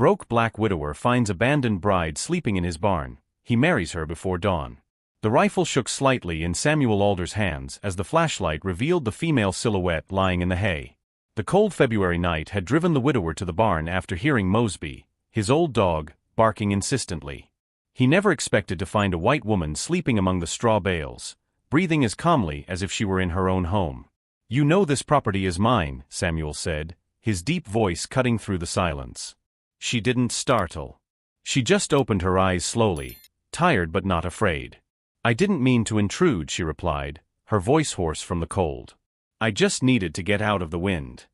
broke black widower finds abandoned bride sleeping in his barn. He marries her before dawn. The rifle shook slightly in Samuel Alder's hands as the flashlight revealed the female silhouette lying in the hay. The cold February night had driven the widower to the barn after hearing Mosby, his old dog, barking insistently. He never expected to find a white woman sleeping among the straw bales, breathing as calmly as if she were in her own home. "You know this property is mine," Samuel said, his deep voice cutting through the silence. She didn't startle. She just opened her eyes slowly, tired but not afraid. "I didn't mean to intrude," she replied, her voice hoarse from the cold. "I just needed to get out of the wind."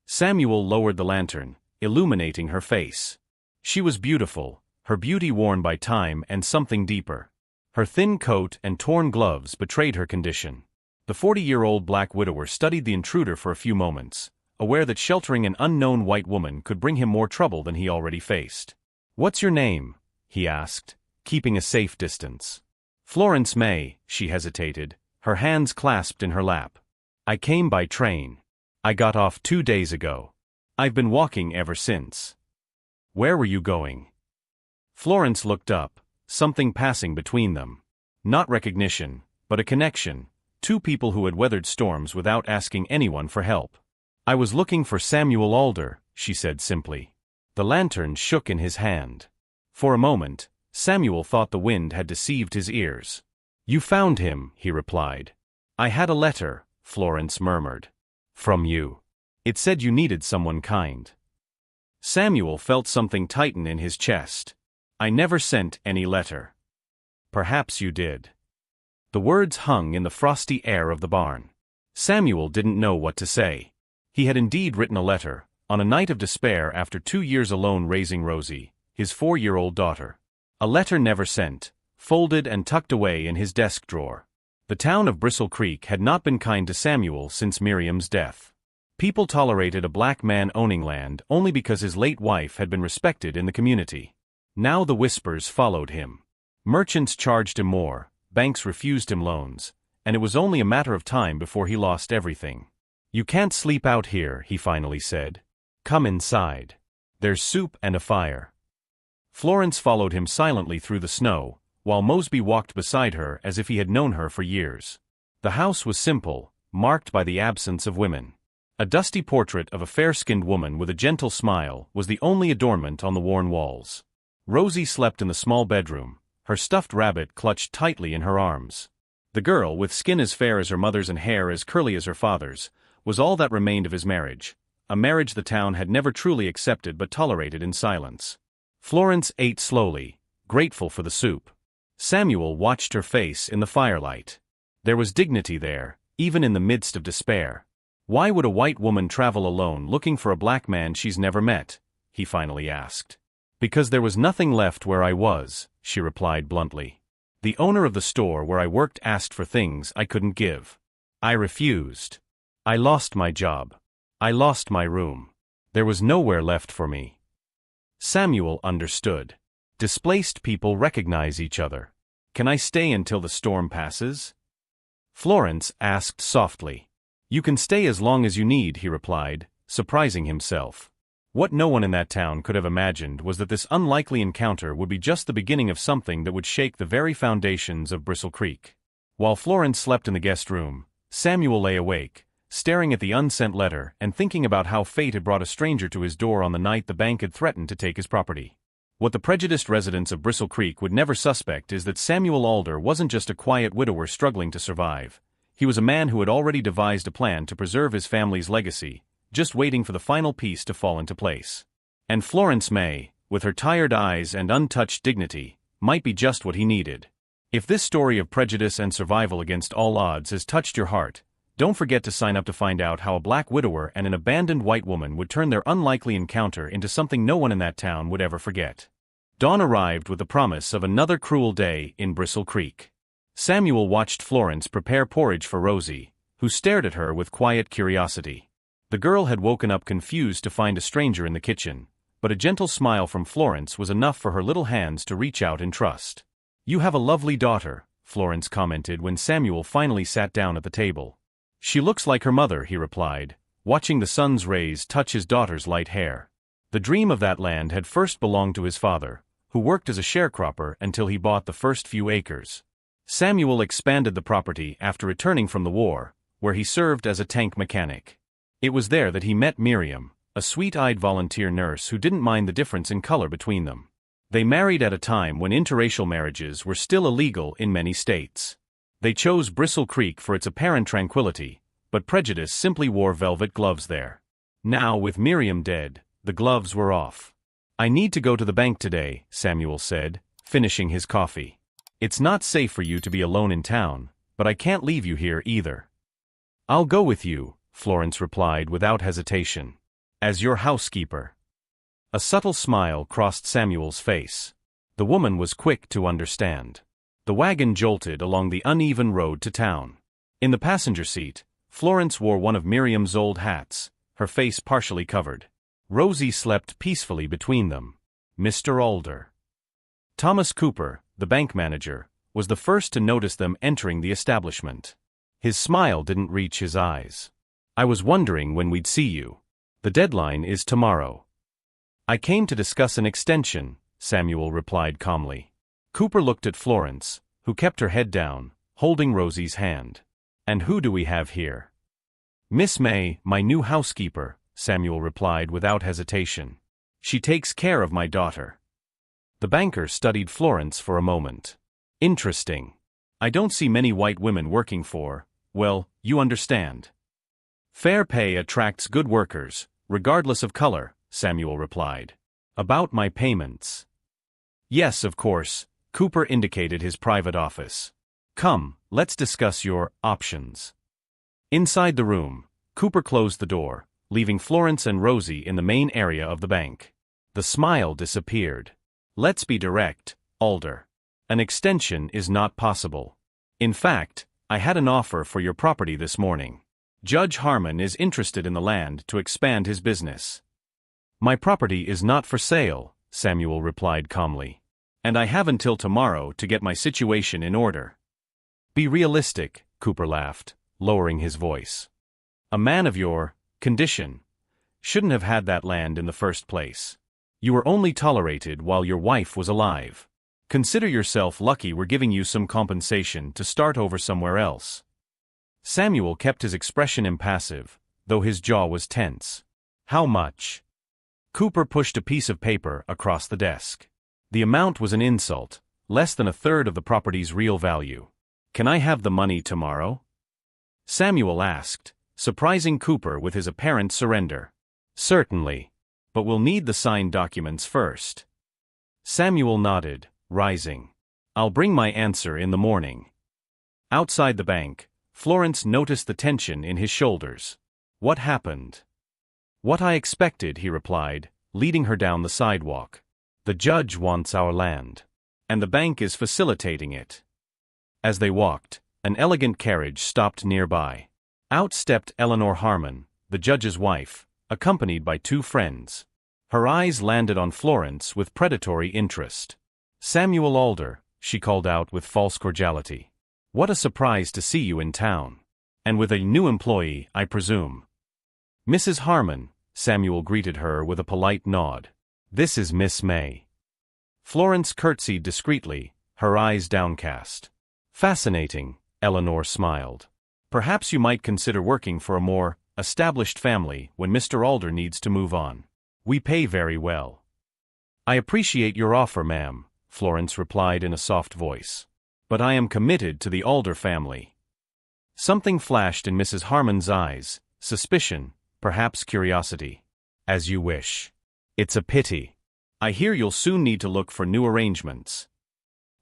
Samuel lowered the lantern, illuminating her face. She was beautiful, her beauty worn by time and something deeper. Her thin coat and torn gloves betrayed her condition. The 40-year-old black widower studied the intruder for a few moments, aware that sheltering an unknown white woman could bring him more trouble than he already faced. "What's your name?" he asked, keeping a safe distance. "Florence May," she hesitated, her hands clasped in her lap. "I came by train. I got off 2 days ago. I've been walking ever since." "Where were you going?" Florence looked up, something passing between them. Not recognition, but a connection, two people who had weathered storms without asking anyone for help. "I was looking for Samuel Alder," she said simply. The lantern shook in his hand. For a moment, Samuel thought the wind had deceived his ears. "You found him," he replied. "I had a letter," Florence murmured. "From you. It said you needed someone kind." Samuel felt something tighten in his chest. "I never sent any letter." "Perhaps you did." The words hung in the frosty air of the barn. Samuel didn't know what to say. He had indeed written a letter, on a night of despair after 2 years alone raising Rosie, his 4-year-old daughter. A letter never sent, folded and tucked away in his desk drawer. The town of Bristle Creek had not been kind to Samuel since Miriam's death. People tolerated a black man owning land only because his late wife had been respected in the community. Now the whispers followed him. Merchants charged him more, banks refused him loans, and it was only a matter of time before he lost everything. "You can't sleep out here," he finally said. "Come inside. There's soup and a fire." Florence followed him silently through the snow, while Mosby walked beside her as if he had known her for years. The house was simple, marked by the absence of women. A dusty portrait of a fair-skinned woman with a gentle smile was the only adornment on the worn walls. Rosie slept in the small bedroom, her stuffed rabbit clutched tightly in her arms. The girl, with skin as fair as her mother's and hair as curly as her father's, was all that remained of his marriage, a marriage the town had never truly accepted but tolerated in silence. Florence ate slowly, grateful for the soup. Samuel watched her face in the firelight. There was dignity there, even in the midst of despair. "Why would a white woman travel alone looking for a black man she's never met?" he finally asked. "Because there was nothing left where I was," she replied bluntly. "The owner of the store where I worked asked for things I couldn't give. I refused. I lost my job. I lost my room. There was nowhere left for me." Samuel understood. Displaced people recognize each other. "Can I stay until the storm passes?" Florence asked softly. "You can stay as long as you need," he replied, surprising himself. What no one in that town could have imagined was that this unlikely encounter would be just the beginning of something that would shake the very foundations of Bristle Creek. While Florence slept in the guest room, Samuel lay awake, staring at the unsent letter and thinking about how fate had brought a stranger to his door on the night the bank had threatened to take his property. What the prejudiced residents of Bristle Creek would never suspect is that Samuel Alder wasn't just a quiet widower struggling to survive. He was a man who had already devised a plan to preserve his family's legacy, just waiting for the final piece to fall into place. And Florence May, with her tired eyes and untouched dignity, might be just what he needed. If this story of prejudice and survival against all odds has touched your heart, don't forget to sign up to find out how a black widower and an abandoned white woman would turn their unlikely encounter into something no one in that town would ever forget. Dawn arrived with the promise of another cruel day in Bristle Creek. Samuel watched Florence prepare porridge for Rosie, who stared at her with quiet curiosity. The girl had woken up confused to find a stranger in the kitchen, but a gentle smile from Florence was enough for her little hands to reach out in trust. "You have a lovely daughter," Florence commented when Samuel finally sat down at the table. "She looks like her mother," he replied, watching the sun's rays touch his daughter's light hair. The dream of that land had first belonged to his father, who worked as a sharecropper until he bought the first few acres. Samuel expanded the property after returning from the war, where he served as a tank mechanic. It was there that he met Miriam, a sweet-eyed volunteer nurse who didn't mind the difference in color between them. They married at a time when interracial marriages were still illegal in many states. They chose Bristle Creek for its apparent tranquility, but prejudice simply wore velvet gloves there. Now, with Miriam dead, the gloves were off. "I need to go to the bank today," Samuel said, finishing his coffee. "It's not safe for you to be alone in town, but I can't leave you here either." "I'll go with you," Florence replied without hesitation. "As your housekeeper." A subtle smile crossed Samuel's face. The woman was quick to understand. The wagon jolted along the uneven road to town. In the passenger seat, Florence wore one of Miriam's old hats, her face partially covered. Rosie slept peacefully between them. Mr. Alder. Thomas Cooper, the bank manager, was the first to notice them entering the establishment. His smile didn't reach his eyes. "I was wondering when we'd see you. The deadline is tomorrow." "I came to discuss an extension," Samuel replied calmly. Cooper looked at Florence, who kept her head down, holding Rosie's hand. "And who do we have here?" "Miss May, my new housekeeper," Samuel replied without hesitation. "She takes care of my daughter." The banker studied Florence for a moment. "Interesting. I don't see many white women working for, well, you understand." "Fair pay attracts good workers, regardless of color," Samuel replied. "About my payments?" "Yes, of course," Cooper indicated his private office. "Come, let's discuss your options." Inside the room, Cooper closed the door, leaving Florence and Rosie in the main area of the bank. The smile disappeared. "Let's be direct, Alder. An extension is not possible. In fact, I had an offer for your property this morning. Judge Harmon is interested in the land to expand his business." "My property is not for sale," Samuel replied calmly. "And I have until tomorrow to get my situation in order." "Be realistic," Cooper laughed, lowering his voice. "A man of your condition shouldn't have had that land in the first place. You were only tolerated while your wife was alive. Consider yourself lucky we're giving you some compensation to start over somewhere else." Samuel kept his expression impassive, though his jaw was tense. "How much?" Cooper pushed a piece of paper across the desk. The amount was an insult, less than a third of the property's real value. "Can I have the money tomorrow?" Samuel asked, surprising Cooper with his apparent surrender. "Certainly. But we'll need the signed documents first." Samuel nodded, rising. "I'll bring my answer in the morning." Outside the bank, Florence noticed the tension in his shoulders. "What happened?" "What I expected," he replied, leading her down the sidewalk. "The judge wants our land. And the bank is facilitating it." As they walked, an elegant carriage stopped nearby. Out stepped Eleanor Harmon, the judge's wife, accompanied by two friends. Her eyes landed on Florence with predatory interest. "Samuel Alder," she called out with false cordiality. "What a surprise to see you in town. And with a new employee, I presume." "Mrs. Harmon," Samuel greeted her with a polite nod. "This is Miss May." Florence curtsied discreetly, her eyes downcast. "Fascinating," Eleanor smiled. "Perhaps you might consider working for a more established family when Mr. Alder needs to move on. We pay very well." "I appreciate your offer, ma'am," Florence replied in a soft voice. "But I am committed to the Alder family." Something flashed in Mrs. Harmon's eyes, suspicion, perhaps curiosity. "As you wish. It's a pity. I hear you'll soon need to look for new arrangements."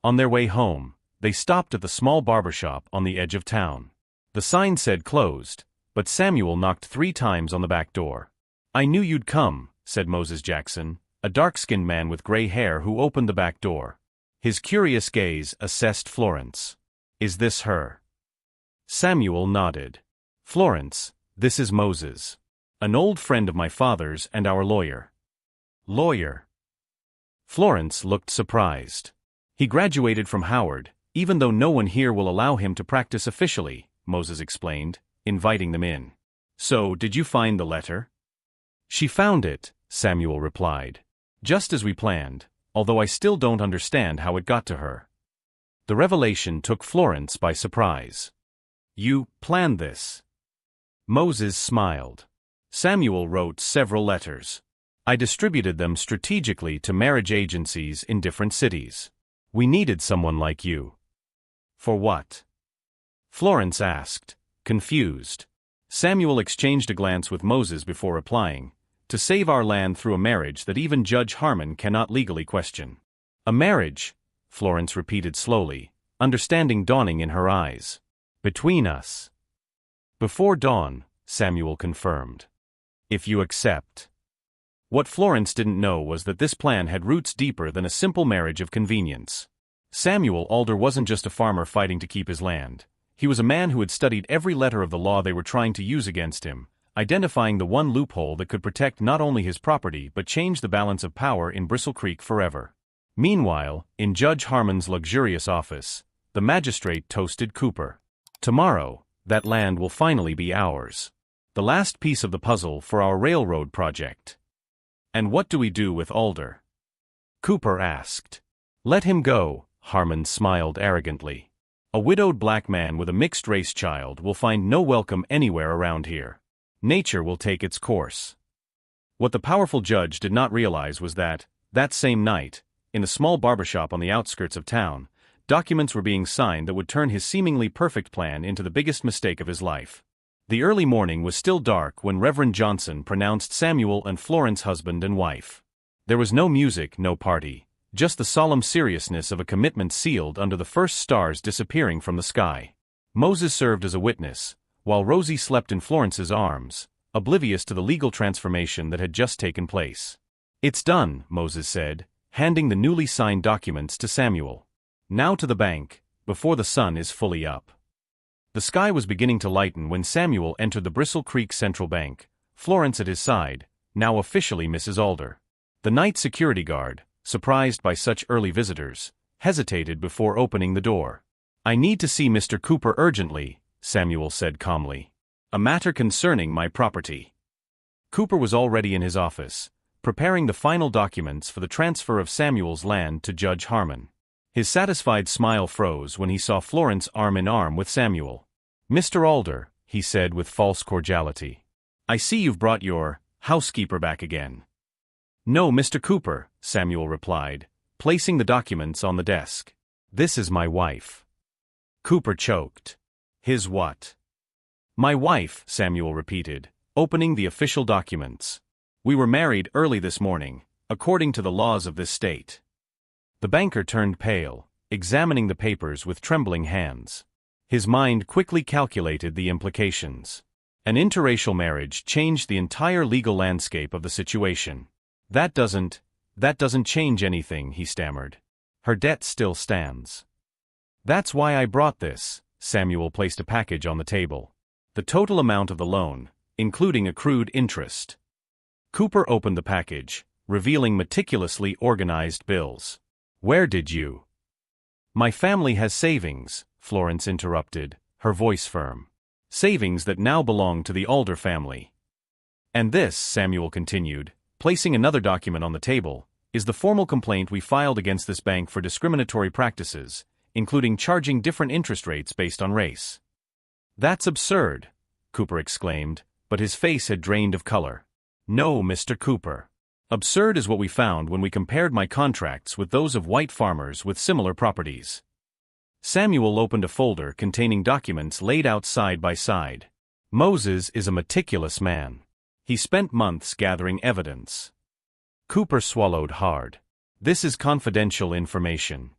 On their way home, they stopped at the small barber shop on the edge of town. The sign said closed, but Samuel knocked 3 times on the back door. "I knew you'd come," said Moses Jackson, a dark-skinned man with gray hair who opened the back door. His curious gaze assessed Florence. "Is this her?" Samuel nodded. "Florence, this is Moses. An old friend of my father's and our lawyer." "Lawyer?" Florence looked surprised. "He graduated from Howard, even though no one here will allow him to practice officially," Moses explained, inviting them in. "So, did you find the letter?" "She found it," Samuel replied. Just as we planned, although I still don't understand how it got to her. The revelation took Florence by surprise. You planned this? Moses smiled. Samuel wrote several letters. I distributed them strategically to marriage agencies in different cities. We needed someone like you. For what? Florence asked, confused. Samuel exchanged a glance with Moses before replying, to save our land through a marriage that even Judge Harmon cannot legally question. A marriage, Florence repeated slowly, understanding dawning in her eyes. Between us. Before dawn, Samuel confirmed. If you accept. What Florence didn't know was that this plan had roots deeper than a simple marriage of convenience. Samuel Alder wasn't just a farmer fighting to keep his land. He was a man who had studied every letter of the law they were trying to use against him, identifying the one loophole that could protect not only his property but change the balance of power in Bristle Creek forever. Meanwhile, in Judge Harmon's luxurious office, the magistrate toasted Cooper. Tomorrow, that land will finally be ours. The last piece of the puzzle for our railroad project. And what do we do with Alder? Cooper asked. Let him go, Harmon smiled arrogantly. A widowed black man with a mixed-race child will find no welcome anywhere around here. Nature will take its course. What the powerful judge did not realize was that same night, in a small barbershop on the outskirts of town, documents were being signed that would turn his seemingly perfect plan into the biggest mistake of his life. The early morning was still dark when Reverend Johnson pronounced Samuel and Florence husband and wife. There was no music, no party, just the solemn seriousness of a commitment sealed under the first stars disappearing from the sky. Moses served as a witness, while Rosie slept in Florence's arms, oblivious to the legal transformation that had just taken place. It's done, Moses said, handing the newly signed documents to Samuel. Now to the bank, before the sun is fully up. The sky was beginning to lighten when Samuel entered the Bristle Creek Central Bank, Florence at his side, now officially Mrs. Alder. The night security guard, surprised by such early visitors, hesitated before opening the door. I need to see Mr. Cooper urgently, Samuel said calmly. A matter concerning my property. Cooper was already in his office, preparing the final documents for the transfer of Samuel's land to Judge Harmon. His satisfied smile froze when he saw Florence arm in arm with Samuel. Mr. Alder, he said with false cordiality. I see you've brought your housekeeper back again. No, Mr. Cooper, Samuel replied, placing the documents on the desk. This is my wife. Cooper choked. His what? My wife, Samuel repeated, opening the official documents. We were married early this morning, according to the laws of this state. The banker turned pale, examining the papers with trembling hands. His mind quickly calculated the implications. An interracial marriage changed the entire legal landscape of the situation. That doesn't change anything, he stammered. Her debt still stands. That's why I brought this. Samuel placed a package on the table. The total amount of the loan, including accrued interest. Cooper opened the package, revealing meticulously organized bills. Where did you? My family has savings, Florence interrupted, her voice firm. Savings that now belong to the Alder family. And this, Samuel continued, placing another document on the table, is the formal complaint we filed against this bank for discriminatory practices, including charging different interest rates based on race. That's absurd, Cooper exclaimed, but his face had drained of color. No, Mr. Cooper. Absurd is what we found when we compared my contracts with those of white farmers with similar properties. Samuel opened a folder containing documents laid out side by side. Moses is a meticulous man. He spent months gathering evidence. Cooper swallowed hard. This is confidential information,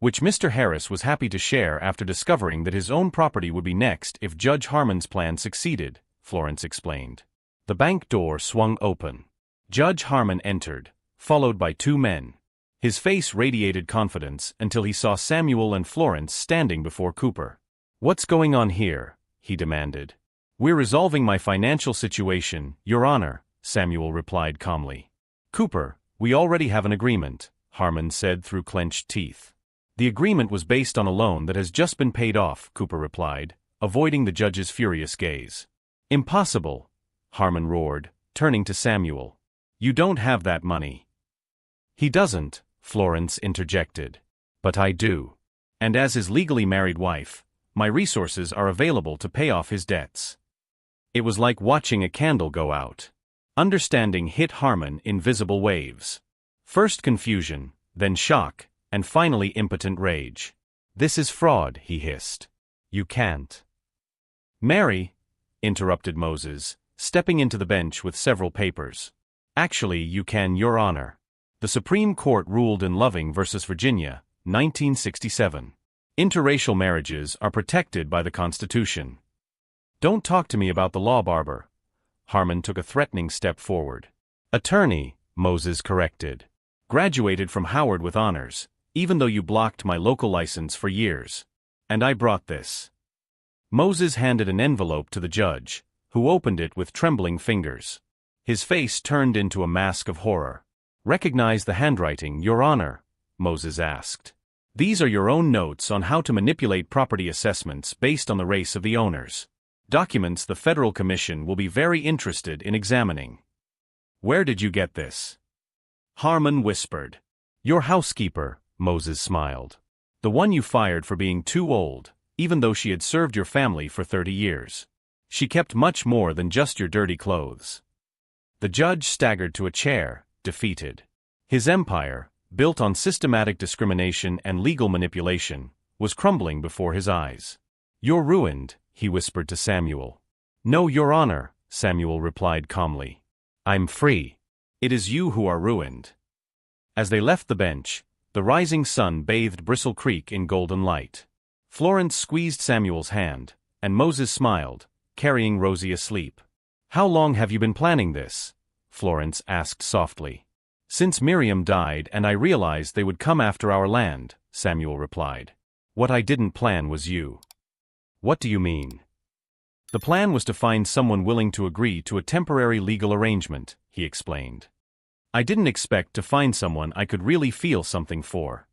which Mr. Harris was happy to share after discovering that his own property would be next if Judge Harmon's plan succeeded, Florence explained. The bank door swung open. Judge Harmon entered, followed by two men. His face radiated confidence until he saw Samuel and Florence standing before Cooper. What's going on here? He demanded. We're resolving my financial situation, Your Honor, Samuel replied calmly. Cooper, we already have an agreement, Harmon said through clenched teeth. The agreement was based on a loan that has just been paid off, Cooper replied, avoiding the judge's furious gaze. Impossible, Harmon roared, turning to Samuel. You don't have that money. He doesn't, Florence interjected. But I do. And as his legally married wife, my resources are available to pay off his debts. It was like watching a candle go out. Understanding hit Harmon in visible waves. First confusion, then shock, and finally impotent rage. This is fraud, he hissed. You can't. Mary, interrupted Moses, stepping into the bench with several papers. Actually, you can, Your Honor. The Supreme Court ruled in Loving v. Virginia, 1967. Interracial marriages are protected by the Constitution. Don't talk to me about the law, Barber. Harmon took a threatening step forward. Attorney, Moses corrected. Graduated from Howard with honors, even though you blocked my local license for years. And I brought this. Moses handed an envelope to the judge, who opened it with trembling fingers. His face turned into a mask of horror. Recognize the handwriting, Your Honor, Moses asked. These are your own notes on how to manipulate property assessments based on the race of the owners. Documents the Federal Commission will be very interested in examining. Where did you get this? Harmon whispered. Your housekeeper, Moses smiled. The one you fired for being too old, even though she had served your family for 30 years. She kept much more than just your dirty clothes. The judge staggered to a chair, defeated. His empire, built on systematic discrimination and legal manipulation, was crumbling before his eyes. You're ruined, he whispered to Samuel. No, Your Honor, Samuel replied calmly. I'm free. It is you who are ruined. As they left the bench, the rising sun bathed Bristle Creek in golden light. Florence squeezed Samuel's hand, and Moses smiled, carrying Rosie asleep. How long have you been planning this? Florence asked softly. Since Miriam died and I realized they would come after our land, Samuel replied. What I didn't plan was you. What do you mean? The plan was to find someone willing to agree to a temporary legal arrangement, he explained. I didn't expect to find someone I could really feel something for.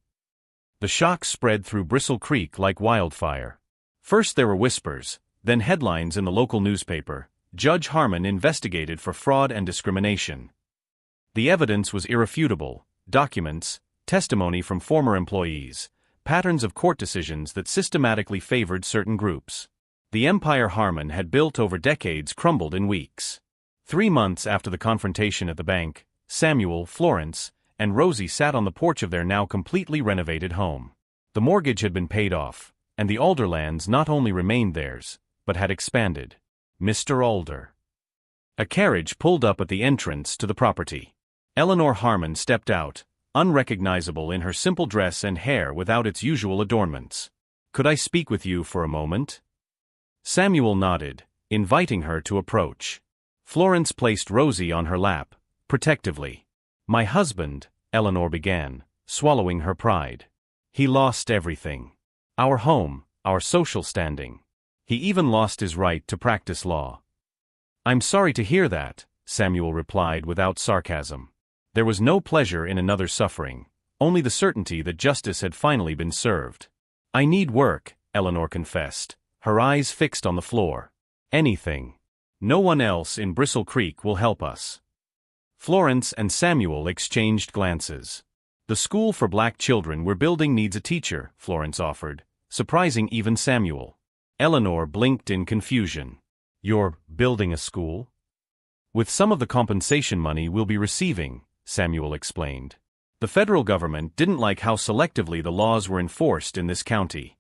The shock spread through Bristle Creek like wildfire. First there were whispers, then headlines in the local newspaper. Judge Harmon investigated for fraud and discrimination. The evidence was irrefutable: documents, testimony from former employees, patterns of court decisions that systematically favored certain groups. The empire Harmon had built over decades crumbled in weeks. 3 months after the confrontation at the bank, Samuel, Florence, and Rosie sat on the porch of their now completely renovated home. The mortgage had been paid off, and the Alder lands not only remained theirs, but had expanded. Mr. Alder. A carriage pulled up at the entrance to the property. Eleanor Harmon stepped out, unrecognizable in her simple dress and hair without its usual adornments. Could I speak with you for a moment? Samuel nodded, inviting her to approach. Florence placed Rosie on her lap, protectively. My husband, Eleanor began, swallowing her pride. He lost everything. Our home, our social standing. He even lost his right to practice law. I'm sorry to hear that, Samuel replied without sarcasm. There was no pleasure in another's suffering, only the certainty that justice had finally been served. I need work, Eleanor confessed, her eyes fixed on the floor. Anything. No one else in Bristle Creek will help us. Florence and Samuel exchanged glances. The school for black children we're building needs a teacher, Florence offered, surprising even Samuel. Eleanor blinked in confusion. You're building a school? With some of the compensation money we'll be receiving, Samuel explained. The federal government didn't like how selectively the laws were enforced in this county.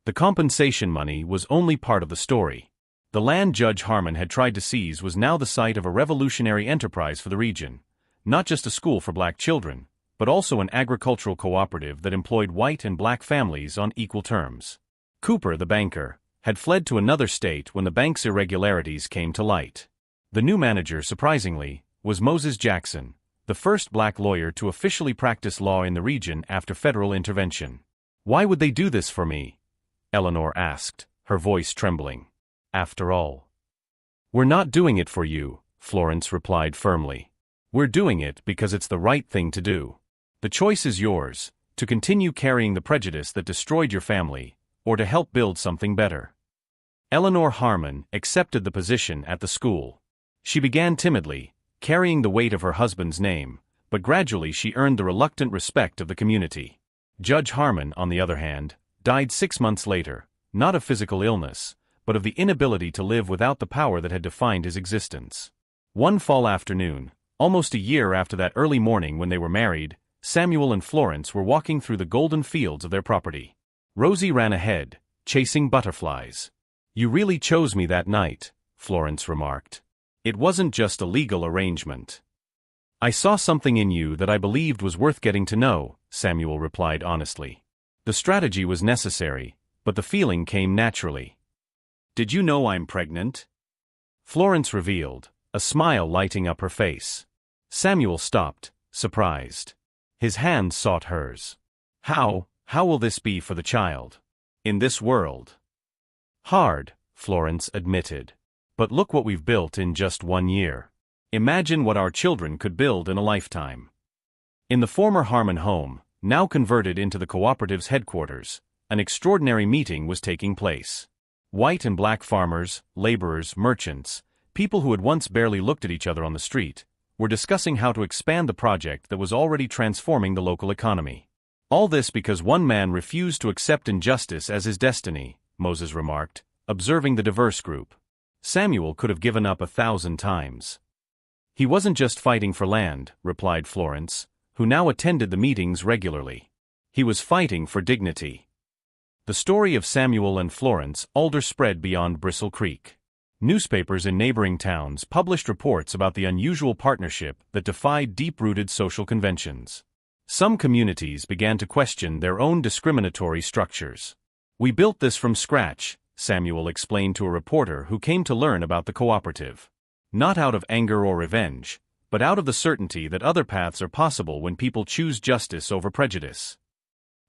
The compensation money was only part of the story. The land Judge Harmon had tried to seize was now the site of a revolutionary enterprise for the region, not just a school for black children, but also an agricultural cooperative that employed white and black families on equal terms. Cooper, the banker, had fled to another state when the bank's irregularities came to light. The new manager, surprisingly, was Moses Jackson, the first black lawyer to officially practice law in the region after federal intervention. Why would they do this for me? Eleanor asked, her voice trembling. After all. We're not doing it for you, Florence replied firmly. We're doing it because it's the right thing to do. The choice is yours, to continue carrying the prejudice that destroyed your family, or to help build something better. Eleanor Harmon accepted the position at the school. She began timidly, carrying the weight of her husband's name, but gradually she earned the reluctant respect of the community. Judge Harmon, on the other hand, died 6 months later, not of physical illness, but of the inability to live without the power that had defined his existence. One fall afternoon, almost a year after that early morning when they were married, Samuel and Florence were walking through the golden fields of their property. Rosie ran ahead, chasing butterflies. "You really chose me that night," Florence remarked. "It wasn't just a legal arrangement. I saw something in you that I believed was worth getting to know," Samuel replied honestly. "The strategy was necessary, but the feeling came naturally." "Did you know I'm pregnant?" Florence revealed, a smile lighting up her face. Samuel stopped, surprised. His hand sought hers. How will this be for the child? In this world?" "Hard," Florence admitted. "But look what we've built in just 1 year. Imagine what our children could build in a lifetime." In the former Harmon home, now converted into the cooperative's headquarters, an extraordinary meeting was taking place. White and black farmers, laborers, merchants, people who had once barely looked at each other on the street, were discussing how to expand the project that was already transforming the local economy. "All this because one man refused to accept injustice as his destiny," Moses remarked, observing the diverse group. Samuel could have given up 1,000 times. "He wasn't just fighting for land," replied Florence, who now attended the meetings regularly. "He was fighting for dignity." The story of Samuel and Florence Alder spread beyond Bristle Creek. Newspapers in neighboring towns published reports about the unusual partnership that defied deep-rooted social conventions. Some communities began to question their own discriminatory structures. "We built this from scratch," Samuel explained to a reporter who came to learn about the cooperative. "Not out of anger or revenge, but out of the certainty that other paths are possible when people choose justice over prejudice."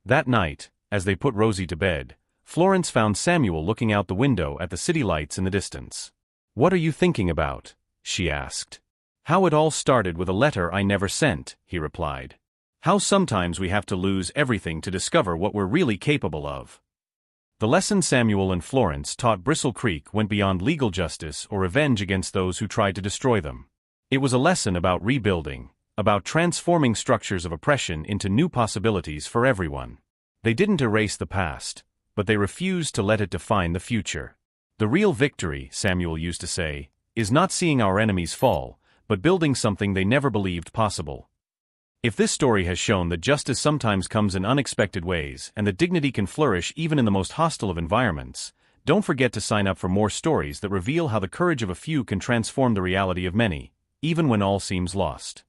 That night, as they put Rosie to bed, Florence found Samuel looking out the window at the city lights in the distance. "What are you thinking about?" she asked. "How it all started with a letter I never sent," he replied. "How sometimes we have to lose everything to discover what we're really capable of." The lesson Samuel and Florence taught Bristle Creek went beyond legal justice or revenge against those who tried to destroy them. It was a lesson about rebuilding, about transforming structures of oppression into new possibilities for everyone. They didn't erase the past, but they refused to let it define the future. "The real victory," Samuel used to say, "is not seeing our enemies fall, but building something they never believed possible." If this story has shown that justice sometimes comes in unexpected ways and that dignity can flourish even in the most hostile of environments, don't forget to sign up for more stories that reveal how the courage of a few can transform the reality of many, even when all seems lost.